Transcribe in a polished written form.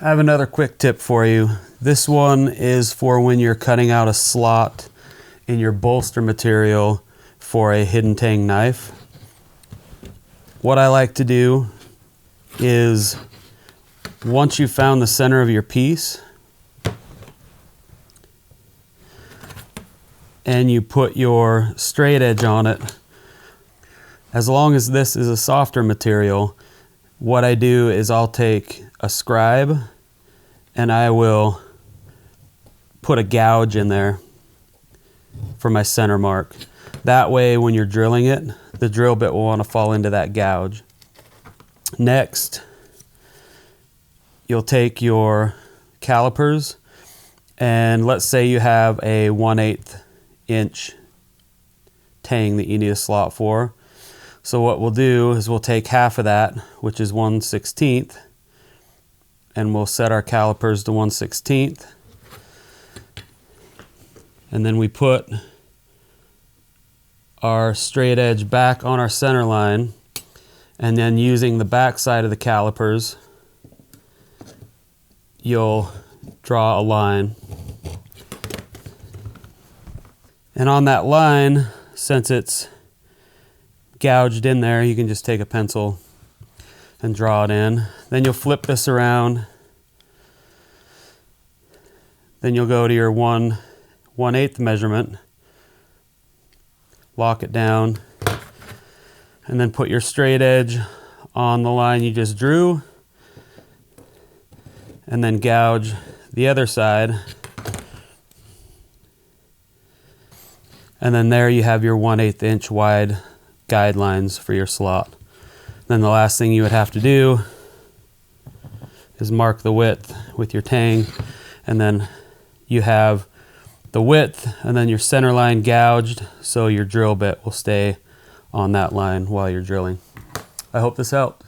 I have another quick tip for you. This one is for when you're cutting out a slot in your bolster material for a hidden tang knife. What I like to do is, once you've found the center of your piece and you put your straight edge on it, as long as this is a softer material, what I do is I'll take a scribe and I will put a gouge in there for my center mark. That way when you're drilling it, the drill bit will want to fall into that gouge. Next, you'll take your calipers, and let's say you have a 1/8 inch tang that you need a slot for. So what we'll do is we'll take half of that, which is 1/16, and we'll set our calipers to 1/16. And then we put our straight edge back on our center line, and then using the back side of the calipers, you'll draw a line. And on that line, since it's gouged in there, you can just take a pencil and draw it in. Then you'll flip this around. Then you'll go to your 1/8 measurement, lock it down, and then put your straight edge on the line you just drew, and then gouge the other side. And then there you have your 1/8 inch wide guidelines for your slot. Then the last thing you would have to do is mark the width with your tang, and then you have the width and then your center line gouged, so your drill bit will stay on that line while you're drilling. I hope this helped.